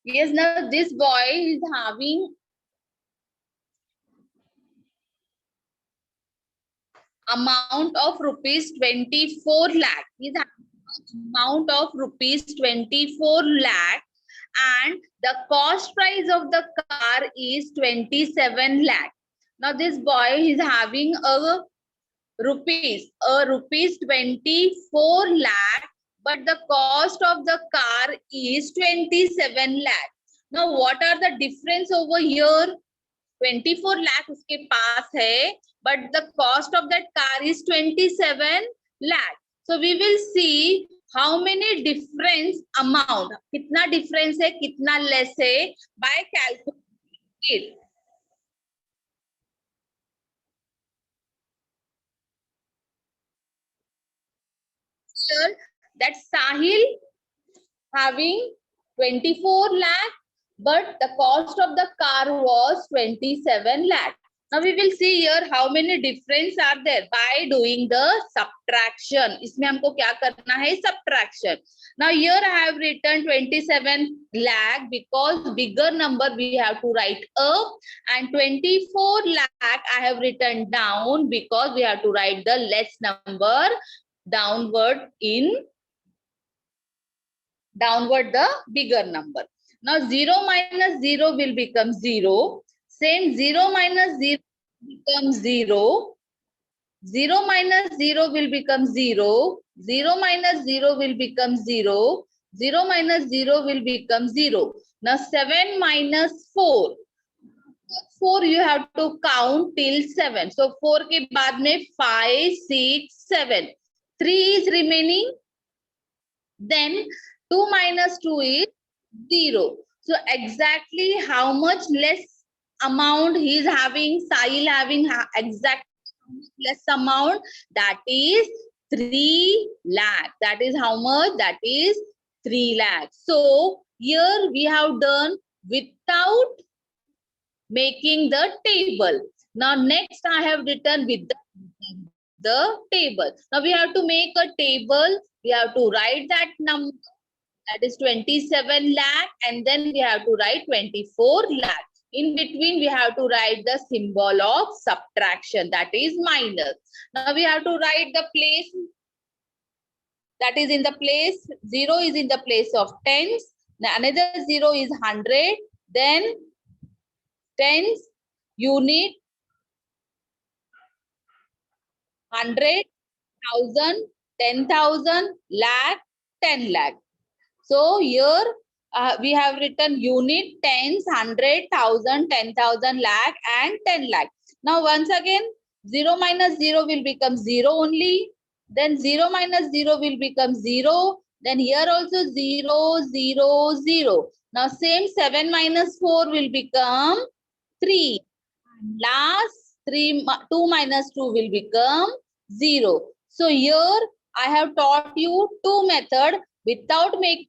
Yes, now this boy is having amount of rupees 24 lakh. He's having amount of rupees 24 lakh, and the cost price of the car is 27 lakh. Now this boy is having a rupees 24 lakh, but the cost of the car is 27 lakh. Now what are the difference over here? 24 lakh उसके पास है, but the cost of that car is 27 lakh. So we will see how many difference amount, कितना difference है, कितना less है, by calculating it. Here that Sahil having 24 lakh, but the cost of the car was 27 lakh. Now we will see here how many difference are there by doing the subtraction. इसमें हमको क्या करना है? Subtraction. Now here I have written 27 lakh because bigger number we have to write up, and 24 lakh I have written down because we have to write the less number downward the bigger number. Now 0 minus 0 will become 0. Same 0 minus 0 becomes 0. 0 minus 0 will become 0. 0 minus 0 will become 0. 0 minus 0 will become 0. Now 7 minus 4. 4 you have to count till 7. So 4 के बाद में 5, 6, 7. 3 is remaining. Then 2 minus 2 is 0. So exactly how much less amount he is having, Sahil having exact less amount, that is 3 lakh. That is how much? That is 3 lakh. So here we have done without making the table. Now next I have written with the table. Now we have to make a table. We have to write that number, that is 27 lakh, and then we have to write 24 lakh. In between we have to write the symbol of subtraction, that is minus. Now we have to write the place, that is in the place, 0 is in the place of tens, another 0 is 100, then tens, unit, 100, 1000, 10,000, lakh, 10 lakh. So here we have written unit, tens, 100, 1000, 10,000, lakh, and 10 lakh. Now once again 0 minus 0 will become 0 only. Then 0 minus 0 will become 0. Then here also 0, 0, 0. Now same 7 minus 4 will become 3. Last 2 minus 2 will become 0. So here I have taught you two methods, without making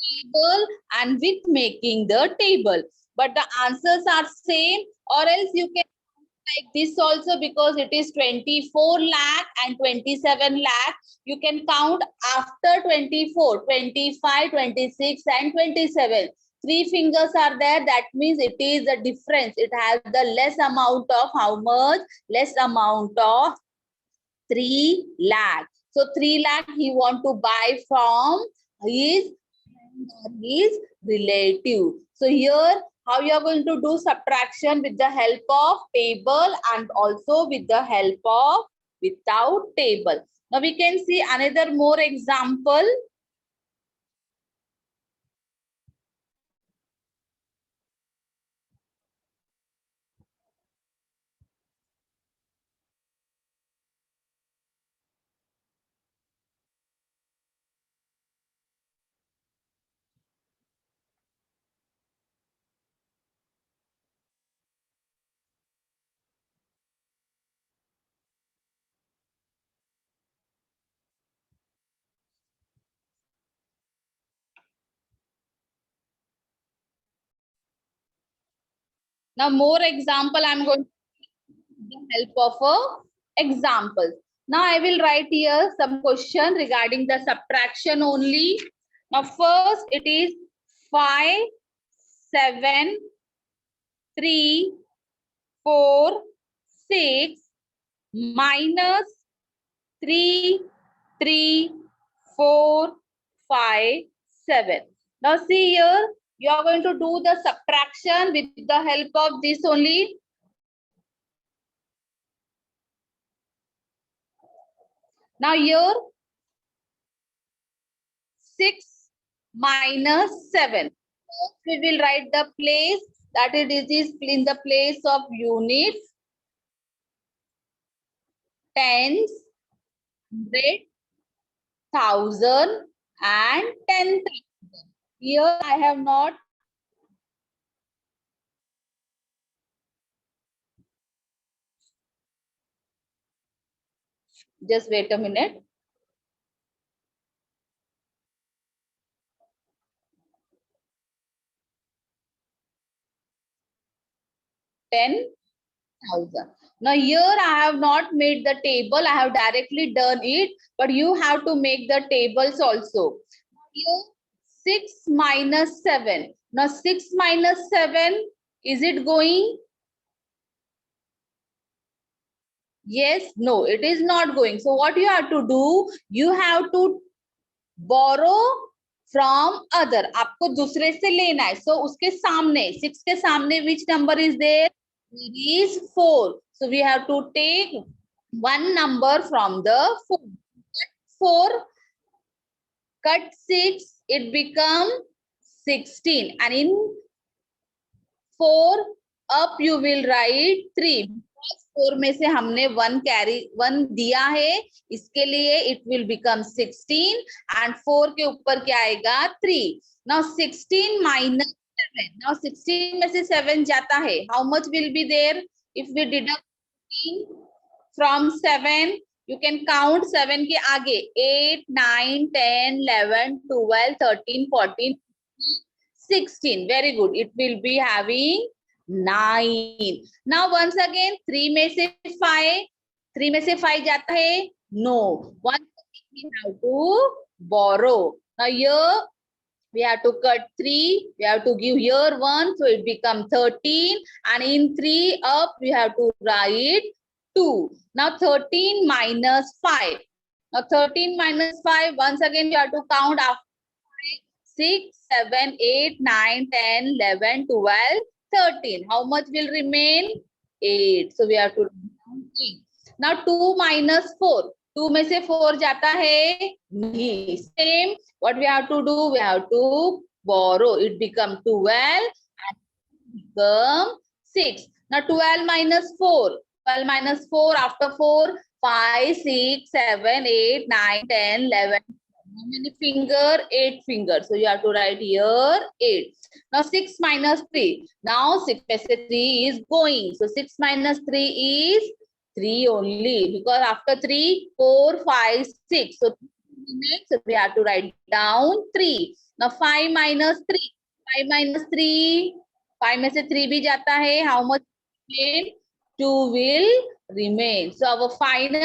table and with making the table. But the answers are same, or else you can like this also, because it is 24 lakh and 27 lakh. You can count after 24, 25, 26 and 27. 3 fingers are there. That means it is a difference. It has the less amount of how much? Less amount of 3 lakh. So 3 lakh he want to buy from his relative. So here how you are going to do subtraction? With the help of table and also with the help of without table. Now we can see another more example. Now more example I'm going to with the help of a example. Now I will write here some question regarding the subtraction only. Now first it is 5, 7, 3, 4, 6 minus 3, 3, 4, 5, 7. Now see here, you are going to do the subtraction with the help of this only. Now here, 6 minus 7. First we will write the place, that it is in the place of units, tens, hundred, thousand, and 10,000. Here I have not. Just wait a minute. $10,000. Now here I have not made the table. I have directly done it, but you have to make the tables also. Here 6 minus 7. Now 6 minus 7, is it going? Yes, no, it is not going. So what you have to do, you have to borrow from other. आपको दूसरे से लेना है. So उसके सामने, 6 के सामने which number is there? It is 4. So we have to take one number from the 4. 4, cut 6, it become 16. And in 4 up you will write 3. 4 में से हमने 1 दिया है, इसके लिए it will become 16 and 4 के ऊपर क्या आएगा? 3. Now 16 minus 7. Now 16 में से 7 जाता है. How much will be there? If we deduct 16 from 7, you can count 7 के आगे 8, 9, 10, 11, 12, 13, 14, 16. Very good. It will be having 9. Now once again 3 में से 5, 3 में से 5 जाता है? No. Once again we have to borrow. Now here we have to cut 3, we have to give here 1, so it becomes 13, and in 3 up we have to write 2. Now 13 minus 5. Now 13 minus 5, once again you have to count after 6, 7, 8, 9, 10, 11, 12, 13. How much will remain? 8. So we have to count 8. Now 2 minus 4. 2 में से 4 जाता है? नहीं. Same. What we have to do? We have to borrow. It become 12 and become 6. Now 12 minus 4. 12 minus 4 after 4. 5, 6, 7, 8, 9, 10, 11. How many finger? 8 fingers. So you have to write here 8. Now 6 minus 3. Now 6 में से 3 is going. So 6 minus 3 is 3 only. Because after 3, 4, 5, 6. So we have to write down 3. Now 5 minus 3. 5 minus 3. 5 में से 3 भी जाता है. How much remain? 2 will remain. So our final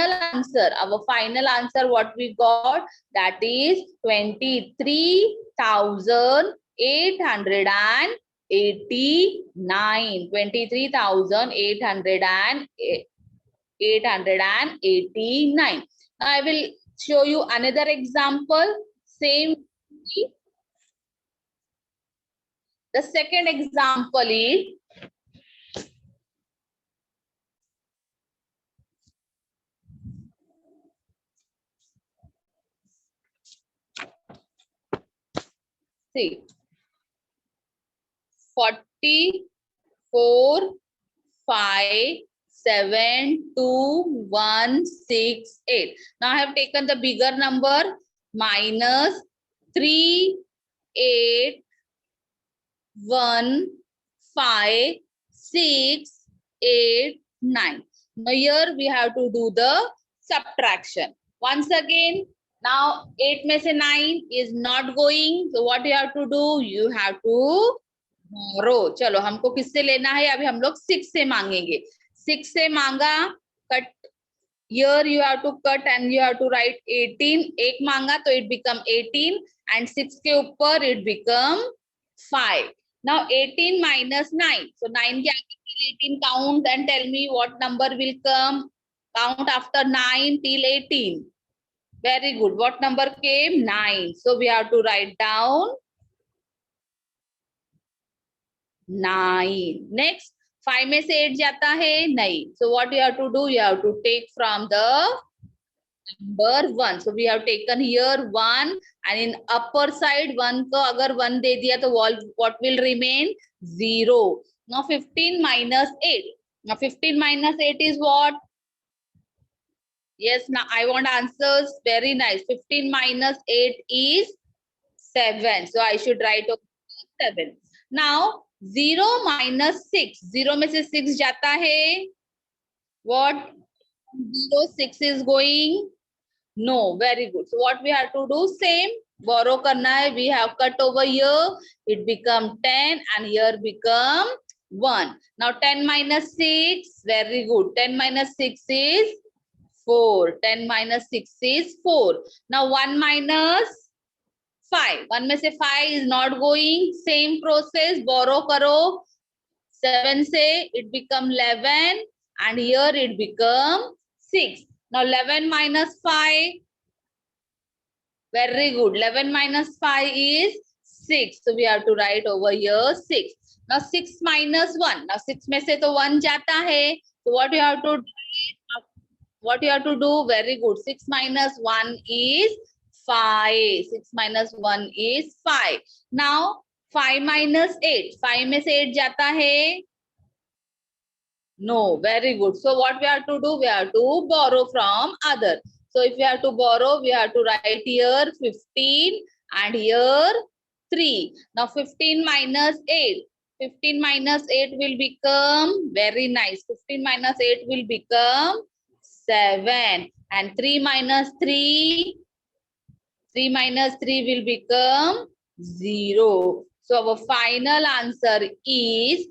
answer what we got, that is 23,889. 23,889. Now I will show you another example. Same. The second example is see 44, 5, 7, 2, 1, 6, 8. Now I have taken the bigger number minus 3, 8, 1, 5, 6, 8, 9. Now here we have to do the subtraction. Once again, now 8 में से 9 is not going. So what you have to do? You have to borrow. चलो हमको किससे लेना है? अभी हम लोग 6 से मांगेंगे. 6 से मांगा, cut. Here you have to cut and you have to write 18. 1 मांगा तो it become 18 and 6 के ऊपर it become 5. Now 18 minus 9. So 9 ke aage till 18 count and tell me what number will come. Count after 9 till 18. Very good. What number came? 9. So we have to write down 9. Next, 5 में से 8 जाता है नहीं. So what you have to do? You have to take from the number 1. So we have taken here 1 and in upper side 1 को अगर 1 दे दिया तो what will remain? 0. Now 15 minus 8. Now 15 minus 8 is what? Yes, now I want answers. Very nice. 15 minus 8 is 7. So I should write 7. Now 0 minus 6. 0 में से 6 जाता है. What? 0, 6 is going? No. Very good. So what we have to do? Same. Borrow करना है. We have cut over here. It become 10 and here become 1. Now 10 minus 6. Very good. 10 minus 6 is 4. 10 minus 6 is 4. Now 1 minus 5. 1 में से 5 is not going. Same process. Borrow करो. 7 से it become 11 and here it become 6. Now 11 minus 5. Very good. 11 minus 5 is 6. So we have to write over here 6. Now 6 minus 1. Now 6 में से तो 1 जाता है. So what you have to do? What you have to do? Very good. 6 minus 1 is 5. 6 minus 1 is 5. Now 5 minus 8. 5 में से 8 जाता है? No. Very good. So what we have to do? We have to borrow from other. So if we have to borrow, we have to write here 15 and here 3. Now 15 minus 8. 15 minus 8 will become, very nice. 15 minus 8 will become 7. And 3 minus 3. 3 minus 3 will become 0. So our final answer is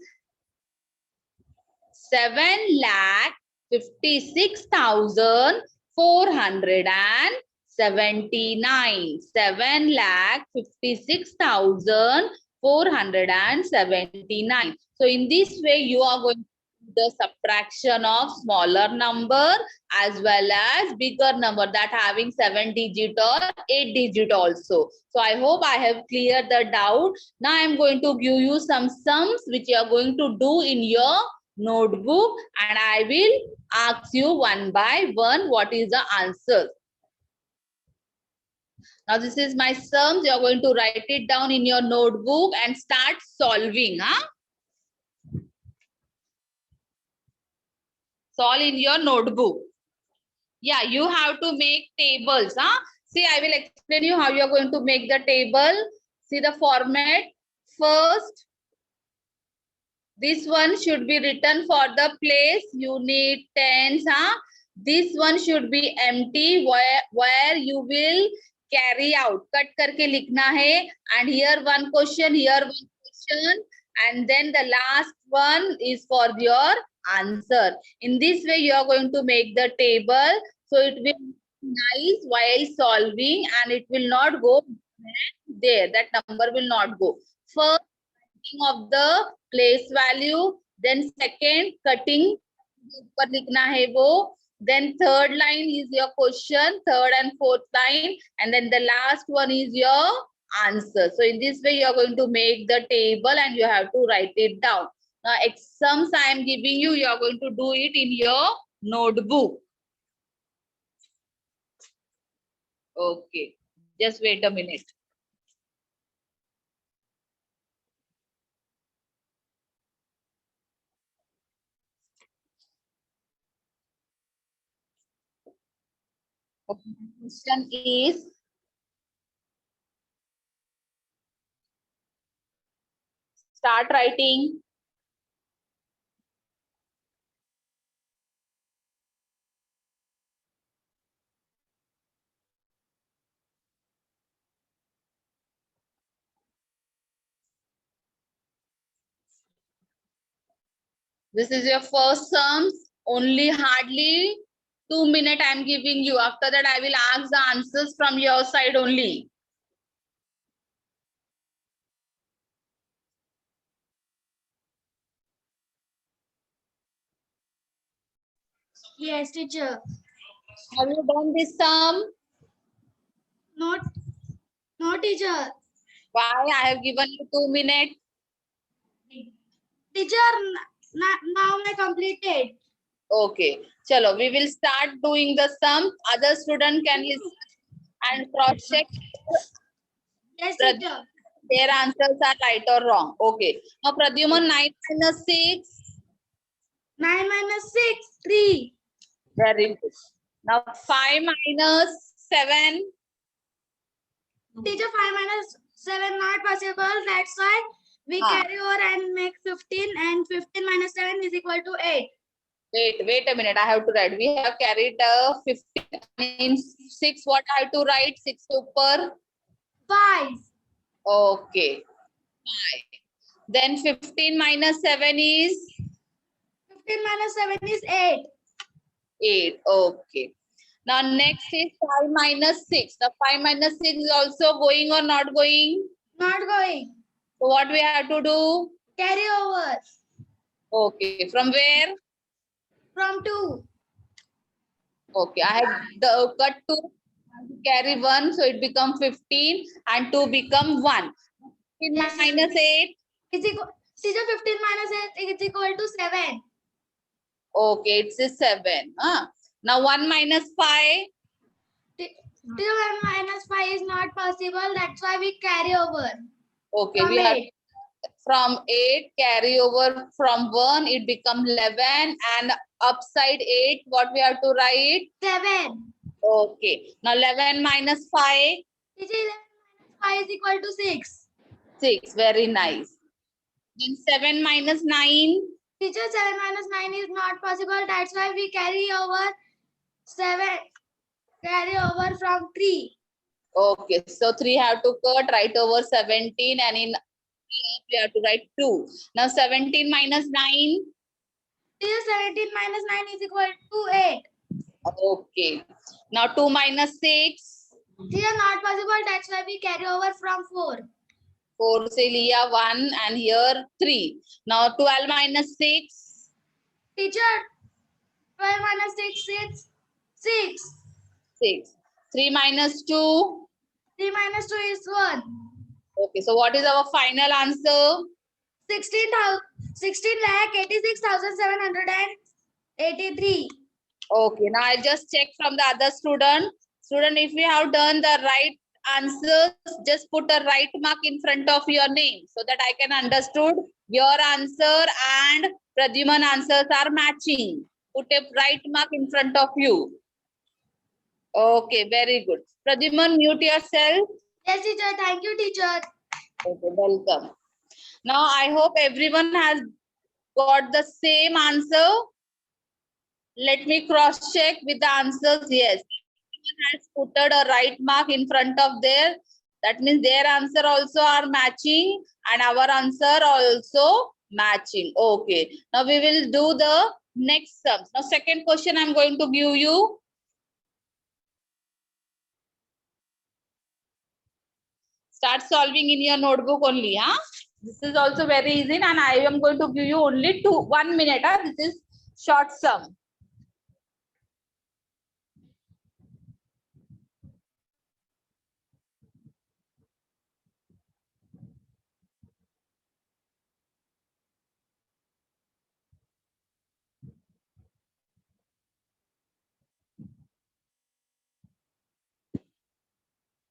7,56,479. 7,56,479. So in this way, you are going to do the subtraction of smaller number as well as bigger number that having 7 digit or 8 digit also. So I hope I have cleared the doubt. Now I am going to give you some sums which you are going to do in your notebook and I will ask you one by one what is the answer. Now this is my sums. You are going to write it down in your notebook and start solving. Solve in your notebook. Yeah, you have to make tables. See, I will explain you how you are going to make the table. See the format. First, this one should be written for the place. You need tens. This one should be empty where you will carry out. Cut करके लिखना है. And here one question, here one question. And then the last one is for your answer. In this way, you are going to make the table. So it will be nice while solving and it will not go there. That number will not go. First, of the place value. Then second, cutting ऊपर लिखना है वो. Then third line is your question. Third and fourth line. And then the last one is your answer. So in this way, you are going to make the table and you have to write it down. Now, sums I am giving you, you are going to do it in your notebook. Okay. Just wait a minute. Okay. Question is, start writing. This is your first sums. Only hardly 2 minutes I am giving you. After that, I will ask the answers from your side only. Yes, teacher. Have you done this sum? Not, no, teacher. Why? I have given you 2 minutes. Teacher, now I completed. Okay. Chalo, we will start doing the sum. Other student can listen and cross check Yes, whether teacher. their answers are right or wrong. Okay. Now, Pradyuman, 9 minus 6. 9 minus 6, 3. Very good. Now, 5 minus 7. Teacher, 5 minus 7 not possible. That's why we Ah. carry over and make 15, and 15 minus 7 is equal to 8. Wait a minute. I have to write. We have carried 15 in 6. What I have to write? 6 super. 5. Okay. 5. Then 15 minus 7 is 15 minus 7 is 8. 8. Okay. Now next is 5 minus 6. The 5 minus 6 is also going or not going? Not going. So what we have to do? Carry over. Okay. From where? From 2. Okay. I have cut 2. Carry 1. So it becomes 15 and 2 become 1. 15 Yes. minus 8. Is equal, teacher, 15 minus 8 is equal to 7. Okay. It's a 7. Now 1 minus 5. Teacher, 1 minus 5 is not possible. That's why we carry over. Okay. From We have 8. from 8 carry over from 1. It becomes 11 and upside 8. What we have to write? 7. Okay. Now 11 minus 5. Teacher, 11 minus 5 is equal to 6. 6. Very nice. Then 7 minus 9. Teacher, 7 minus 9 is not possible. That's why we carry over 7. Carry over from 3. Okay. So 3 have to cut right over 17 and in we have to write 2. Now 17 minus 9. Teacher, 17 minus 9 is equal to 8. Okay. Now 2 minus 6. Teacher, not possible. That's why we carry over from 4. 4 से लिया 1 and here 3. Now 12 minus 6. Teacher, 12 minus 6 is 6. 6. 3 minus 2. 3 minus 2 is 1. Okay. So what is our final answer? 16,86,783. Okay. Now I just check from the other student. Student, if you have done the right answers, just put a right mark in front of your name so that I can understood your answer and Pradyuman answers are matching. Put a right mark in front of you. Okay, very good. Pradyuman, mute yourself. Yes, teacher. Thank you, teacher. Okay, welcome. Now I hope everyone has got the same answer. Let me cross check with the answers. Yes, everyone has put a right mark in front of their. That means their answer also are matching and our answer also matching. Okay. Now we will do the next sums. Now second question I'm going to give you. Start solving in your notebook only. Huh? This is also very easy and I am going to give you only 1 minute. Huh? This is short sum.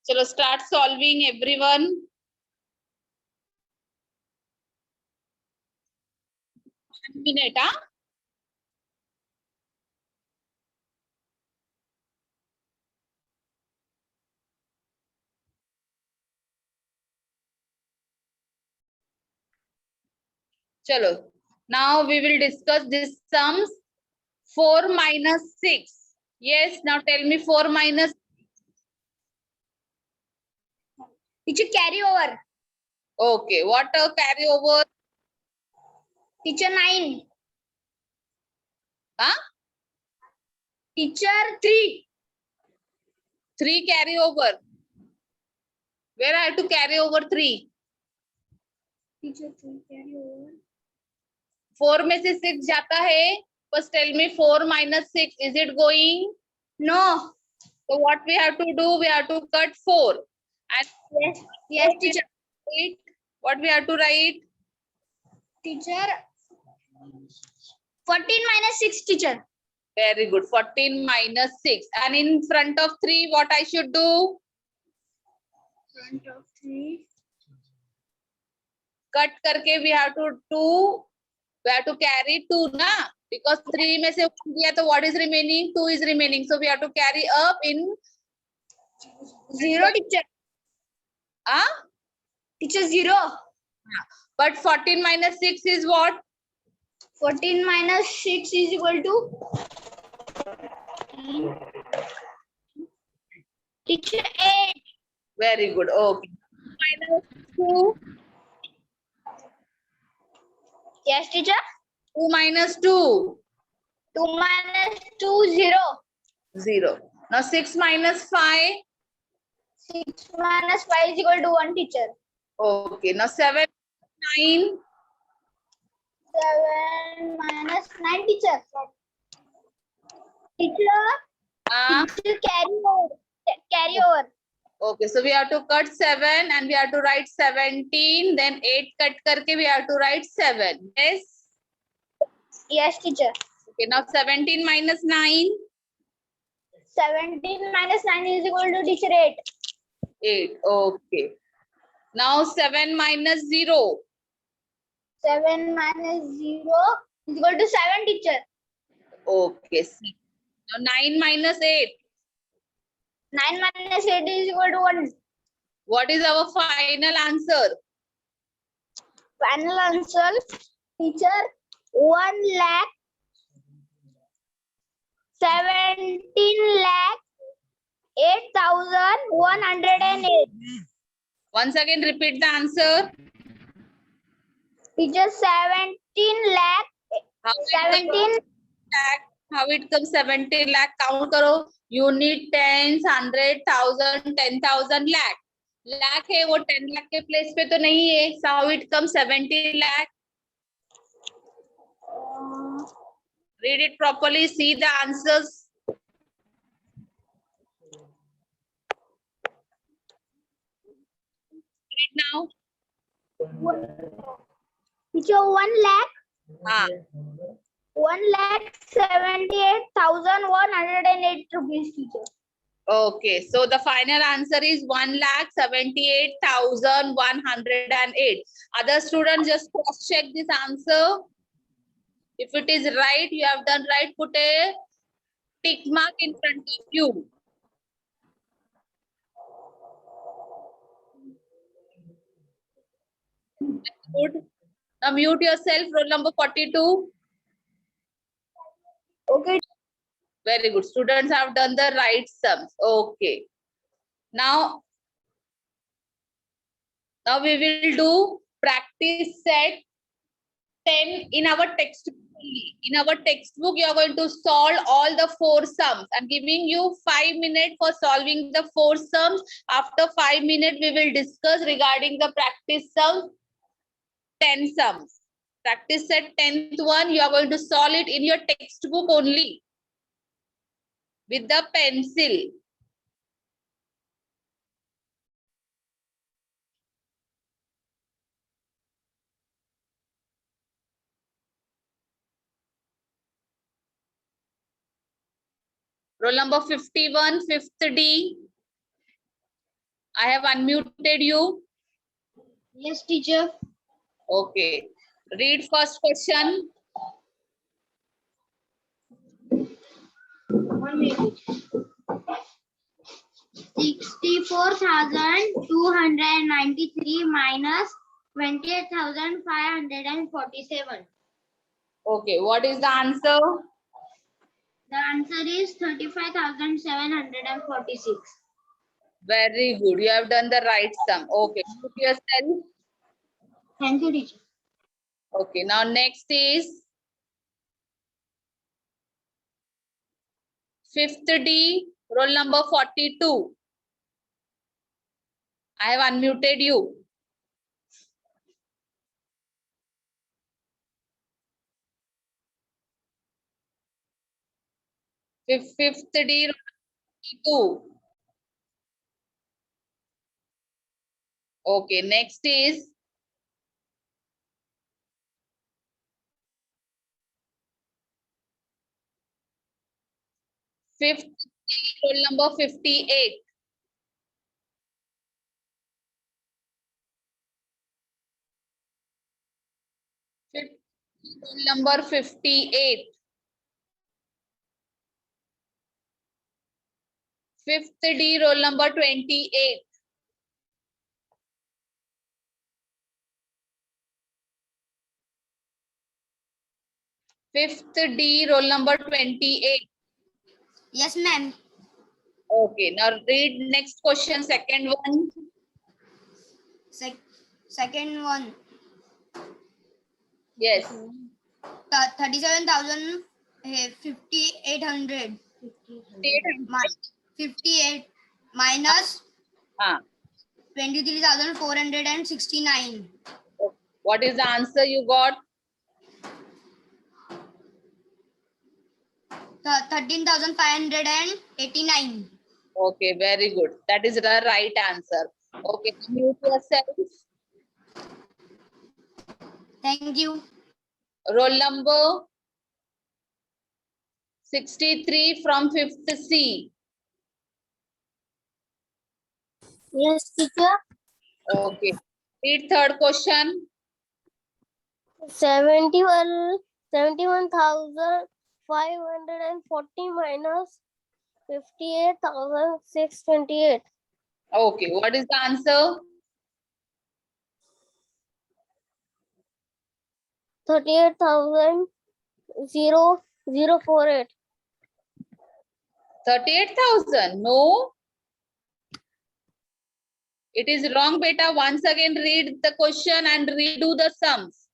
Chalo, start solving everyone. One minute, huh? Chalo. Now we will discuss this sums. 4 minus 6. Yes, now tell me 4 minus. Teacher, carry over. Okay, what a carry over? Teacher, 9. Huh? Teacher, 3. 3 carry over. Where I have to carry over 3? Teacher, 3 carry over. 4 में से 6 जाता है. First tell me 4 minus 6. Is it going? No. So what we have to do? We have to cut 4. And Yes. Yes, teacher. What we have to write? Teacher. 14 minus 6, teacher. Very good. 14 minus 6. And in front of 3, what I should do? Front of 3. Cut करके we have to carry 2 na, because 3 में से 1 दिया तो what is remaining? 2 is remaining, so we have to carry up in 0, teacher. Teacher, 0. But 14 minus 6 is what? 14 minus 6 is equal to teacher 8. Very good. Okay. Minus 2. Yes, teacher. 2 minus 2. 2 minus 2, 0. 0. Now 6 minus 5. 6 minus 5 is equal to 1, teacher. Okay. Now 7, 9. 7 minus 9, teacher. Teacher, teacher carry over. Okay, so we have to cut 7 and we have to write 17. Then 8 cut करके we have to write 7. Yes? Yes, teacher. Okay, now 17 minus 9. 17 minus 9 is equal to teacher 8. 8. Okay. Now 7 minus 0. 7 minus 0 is equal to 7, teacher. Okay. Now 9 minus 8. 9 minus 8 is equal to 1. What is our final answer? Final answer, teacher, 1 lakh 17 lakh 8,108. Once again, repeat the answer. Teacher, 17 lakh 17 How it comes 17 lakh? Count karo. You need tens, 100, 1,000, 10,000 lakh. Lakh है वो 10 lakh के place पे तो नहीं है. So how it comes 17 lakh? Read it properly. See the answers. Read now. teacher, 1 lakh हाँ. 1,78,108 rupees, teacher. Okay, so the final answer is 1,78,108. Other students, just cross check this answer. If it is right, you have done right. Put a tick mark in front of you. Good. Now mute yourself. Roll number 42. Okay. Very good. Students have done the right sums. Okay. Now we will do practice set 10 in our textbook. In our textbook, you are going to solve all the 4 sums. I'm giving you 5 minutes for solving the 4 sums. After 5 minutes, we will discuss regarding the practice sums, 10 sums. Practice set 10th one, you are going to solve it in your textbook only with the pencil. Roll number 51, 5th D. I have unmuted you. Yes, teacher. Okay. Read first question. 64,293 minus 28,547. Okay. What is the answer? The answer is 35,746. Very good. You have done the right sum. Okay. Put yourself. Thank you, teacher. Okay. Now next is 5th D, roll number 42. I have unmuted you. Fifth D, 2. Okay, next is fifth D, roll number 58. Fifth D, roll number 58. Fifth D, roll number 28. Fifth D, roll number 28. Yes, ma'am. Okay, now read next question, second one. Second one. Yes. 37,000 5,800. 58 minus 23,469. What is the answer you got? 13,589. Okay, very good. That is the right answer. Okay, mute yourself. Thank you. Roll number 63 from 5th C. Yes, teacher. Okay. Read third question. 71,540 minus 58,628. Okay, what is the answer? 38,048. 38,000. No. It is wrong, beta. Once again, read the question and redo the sums.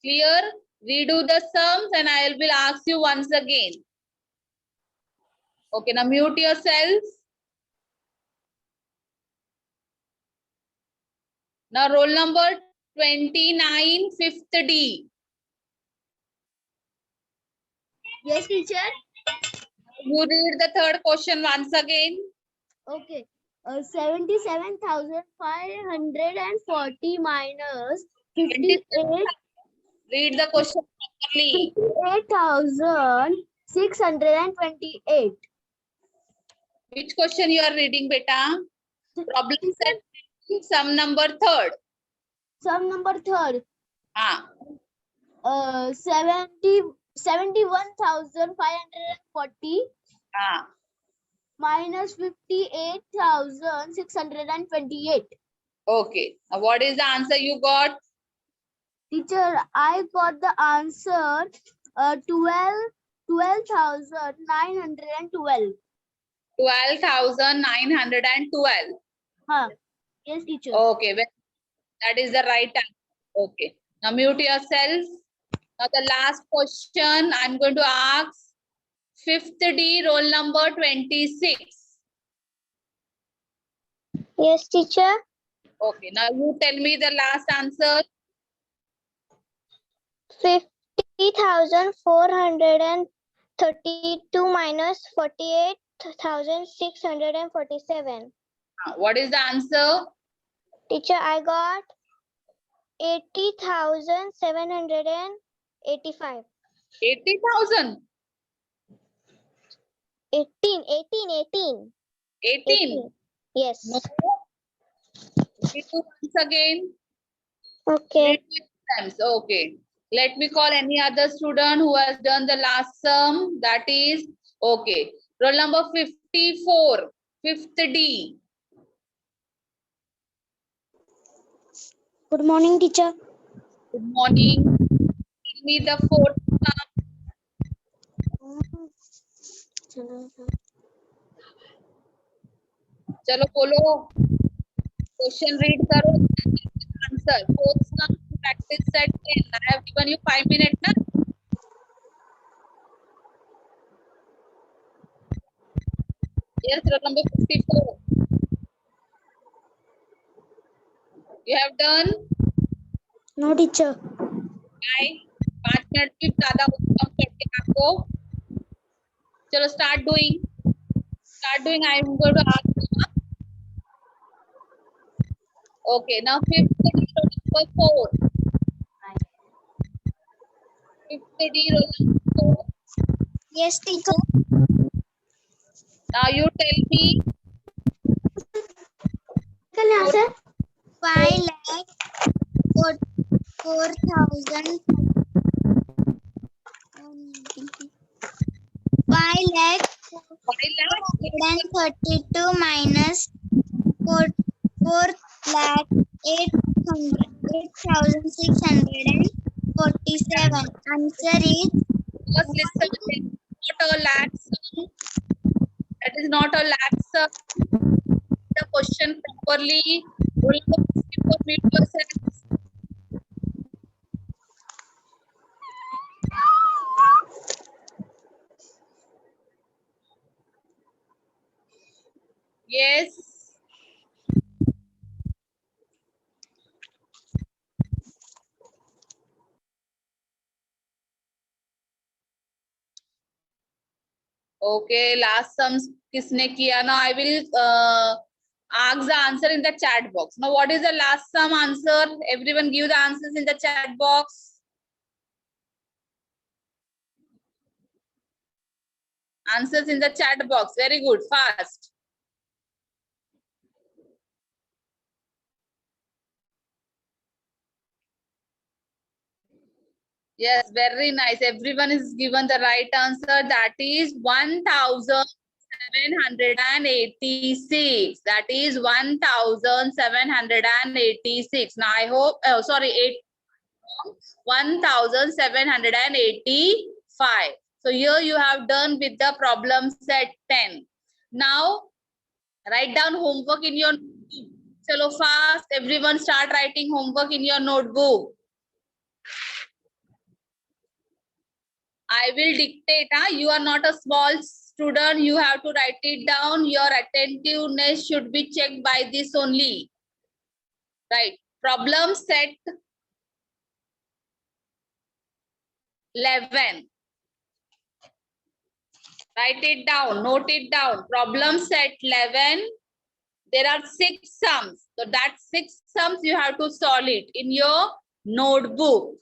Clear? Redo the sums and I will ask you once again. Okay, now mute yourself. Now roll number 29, 5th D. Yes, teacher. You read the third question once again. Okay. 77,540 minus 58. Read the question properly. 58,628. Which question you are reading, beta? Problem set. Sum number third. Sum number third. 71,540 minus 58,628. Okay. Now what is the answer you got? Teacher, I got the answer 12,912. 12,912. Yes, teacher. Okay. Well, that is the right answer. Okay. Now mute yourself. Now the last question I'm going to ask. 5th D, roll number 26. Yes, teacher. Okay. Now you tell me the last answer. 50,432 minus 48,647. What is the answer? Teacher, I got 80,785. 80,000. 18. 18. Yes. No. Read once again. Okay. Read times. Okay. Let me call any other student who has done the last sum. That is okay. Roll number 54. 5th D. Good morning, teacher. Good morning. Give me the fourth sum. चलो बोलो. Question read करो. Answer. Fourth sum practice set 10. I have given you 5 minutes. Na? Yes, roll number 54. You have done? No, teacher. Why? 5 minute भी ज्यादा कम करके आपको. Chalo, start doing. Start doing. I am going to ask. Okay, now fifth zero number 4. Fifth zero number 4. Yes, teacher. Now you tell me. कल यहाँ से 5,04,000 5,32 minus 4,8,647. Answer is First listen. Not a lakh sum. That is not a lakh sum. The question properly. Roll number 64, mute yourself. Yes. Okay, last sums किसने किया? Now I will ask the answer in the chat box. Now what is the last sum answer? Everyone give the answers in the chat box. Answers in the chat box. Very good. Fast. Yes, very nice. Everyone is given the right answer. That is 1,786. That is 1,786. Now I hope, oh, sorry, 1,785. So here you have done with the problem set 10. Now write down homework in your notebook. Chalo fast. Everyone start writing homework in your notebook. I will dictate. You are not a small student. You have to write it down. Your attentiveness should be checked by this only. Right. Problem set 11. Write it down. Note it down. Problem set 11. There are 6 sums. So that 6 sums you have to solve it in your notebook.